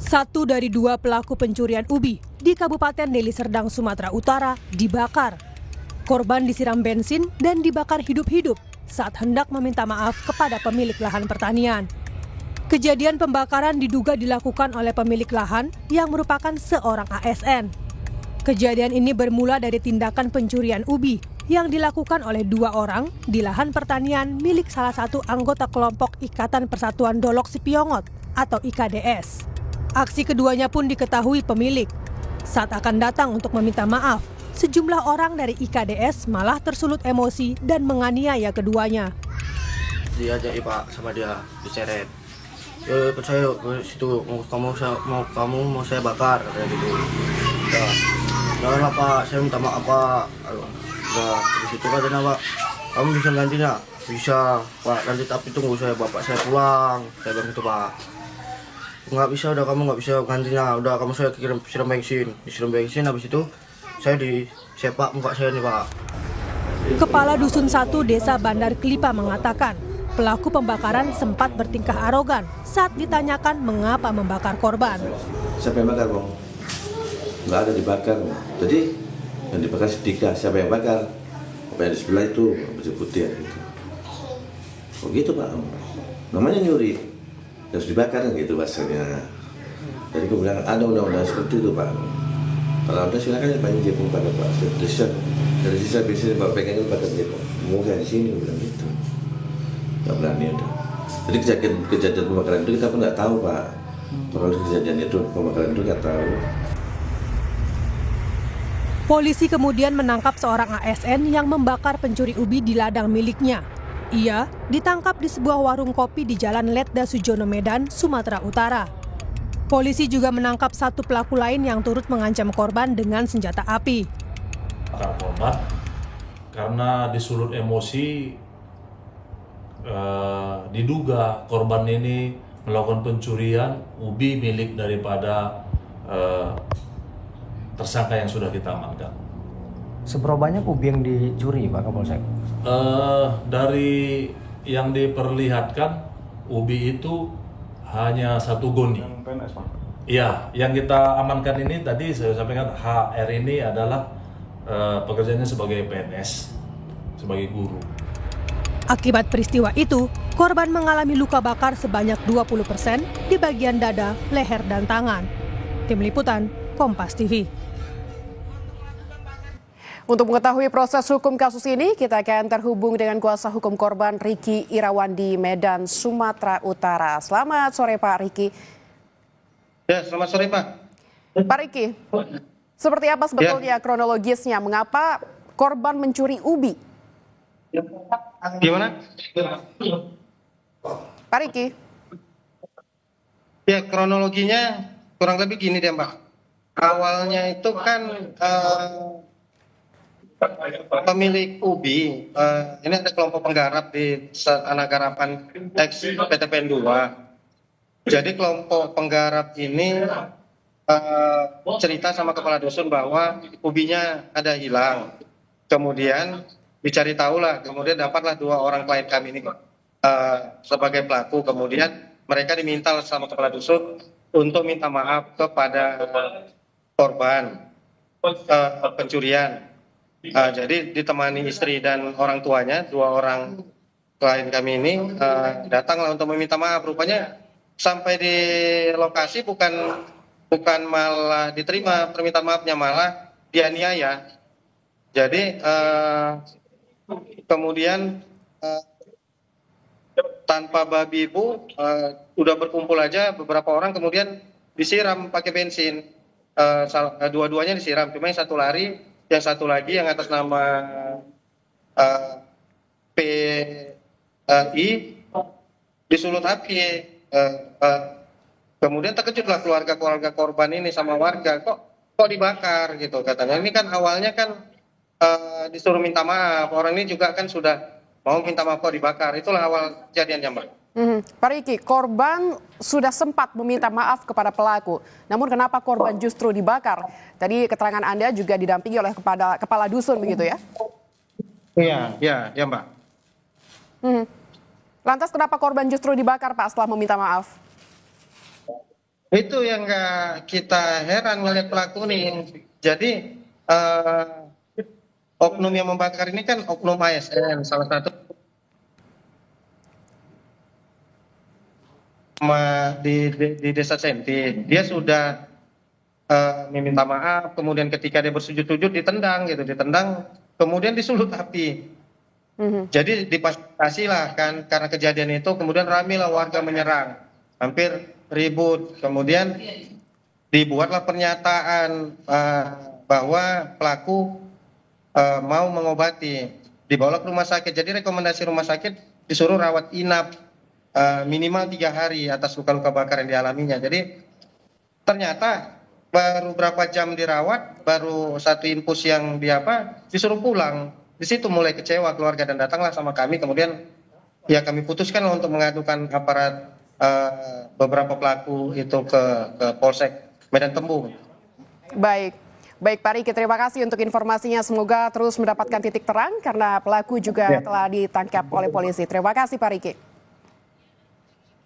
Satu dari dua pelaku pencurian ubi di Kabupaten Deli Serdang, Sumatera Utara dibakar. Korban disiram bensin dan dibakar hidup-hidup saat hendak meminta maaf kepada pemilik lahan pertanian. Kejadian pembakaran diduga dilakukan oleh pemilik lahan yang merupakan seorang ASN. Kejadian ini bermula dari tindakan pencurian ubi yang dilakukan oleh dua orang di lahan pertanian milik salah satu anggota kelompok Ikatan Persatuan Dolok Sipiongot atau IKDS. Aksi keduanya pun diketahui pemilik. Saat akan datang untuk meminta maaf, sejumlah orang dari IKDS malah tersulut emosi dan menganiaya keduanya. Diajak Pak sama dia diseret. Percaya ke situ mau saya bakar kayak gitu. Janganlah Pak, saya minta maaf Pak. Udah di situ katanya Pak, kamu bisa gantinya? Bisa Pak, nanti tapi tunggu bapak saya pulang. Saya bilang gitu Pak. Nggak bisa, udah kamu nggak bisa gantinya. Udah kamu saya siram bensin. Disiram bensin habis itu saya disepak muka saya nih Pak. Kepala Dusun 1 Desa Bandar Kelipa mengatakan, pelaku pembakaran sempat bertingkah arogan saat ditanyakan mengapa membakar korban. Siapa yang bakar, Bang? Nggak ada dibakar. Jadi yang dibakar setika, siapa yang bakar? Apa yang di sebelah itu baju putih gitu. Oh gitu Pak, namanya nyuri. Harus dibakar gitu bahasanya. Jadi aku bilang ada undang-undang seperti itu Pak. Kalau ada silakan ya Pak Jepang pada Pak. Dari sisa bisnis Pak pegang itu bakar Jepang. Mau saya di sini bilang gitu. Nggak berani ada. Jadi kejadian pembakaran itu kita pun nggak tahu Pak. Kalau kejadian itu pembakaran itu nggak tahu. Polisi kemudian menangkap seorang ASN yang membakar pencuri ubi di ladang miliknya. Ia ditangkap di sebuah warung kopi di Jalan Letda Sujono Medan, Sumatera Utara. Polisi juga menangkap satu pelaku lain yang turut mengancam korban dengan senjata api. Korban karena disulut emosi, diduga korban ini melakukan pencurian ubi milik daripada tersangka yang sudah kita amankan. Seberapa banyak ubi yang dicuri Pak Kapolsek? Dari yang diperlihatkan ubi itu hanya satu goni. Iya, yang kita amankan ini tadi saya sampaikan HR ini adalah pekerjaannya sebagai PNS, sebagai guru. Akibat peristiwa itu, korban mengalami luka bakar sebanyak 20% di bagian dada, leher, dan tangan. Tim Liputan, Kompas TV. Untuk mengetahui proses hukum kasus ini, kita akan terhubung dengan kuasa hukum korban Riki Irawan di Medan, Sumatera Utara. Selamat sore Pak Riki. Ya, selamat sore Pak. Pak Riki, seperti apa sebetulnya kronologisnya? Mengapa korban mencuri ubi? Gimana? Pak Riki. Ya, kronologinya kurang lebih gini deh Mbak. Awalnya itu kan pemilik ubi, ini ada kelompok penggarap di Anak Garapan X PTPN 2. Jadi kelompok penggarap ini cerita sama kepala dusun bahwa ubinya ada hilang. Kemudian dicari tahu lah, kemudian dapatlah dua orang klien kami ini sebagai pelaku. Kemudian mereka diminta sama kepala dusun untuk minta maaf kepada korban pencurian. Jadi ditemani istri dan orang tuanya, dua orang klien kami ini datanglah untuk meminta maaf. Rupanya sampai di lokasi bukan malah diterima permintaan maafnya, malah dianiaya. Jadi kemudian tanpa babi ibu udah berkumpul aja beberapa orang, kemudian disiram pakai bensin. Dua-duanya disiram, cuma yang satu lari. Yang satu lagi yang atas nama PI disulut api. Kemudian terkejutlah keluarga korban ini sama warga, kok dibakar gitu katanya. Ini kan awalnya kan disuruh minta maaf, orang ini juga kan sudah mau minta maaf kok dibakar. Itulah awal kejadiannya Mbak. Pak Riki, korban sudah sempat meminta maaf kepada pelaku. Namun kenapa korban justru dibakar? Tadi keterangan Anda juga didampingi oleh kepala dusun begitu ya? Iya Mbak. Lantas kenapa korban justru dibakar Pak setelah meminta maaf? Itu yang nggak kita heran ngeliat pelaku nih. Jadi oknum yang membakar ini kan oknum ASN, salah satu di Desa Senti. Dia sudah meminta maaf, kemudian ketika dia bersujud-sujud ditendang gitu, kemudian disulut api. Jadi dipastikan lah kan, karena kejadian itu kemudian ramilah warga menyerang, hampir ribut, kemudian dibuatlah pernyataan bahwa pelaku mau mengobati, dibawa ke rumah sakit. Jadi rekomendasi rumah sakit disuruh rawat inap minimal 3 hari atas luka-luka bakar yang dialaminya. Jadi ternyata baru berapa jam dirawat, baru 1 infus yang disuruh pulang. Di situ mulai kecewa keluarga dan datanglah sama kami, kemudian ya kami putuskan untuk mengadukan aparat beberapa pelaku itu ke Polsek Medan Tembung. Baik Pak Riki, terima kasih untuk informasinya. Semoga terus mendapatkan titik terang karena pelaku juga telah ditangkap oleh polisi. Terima kasih Pak Riki.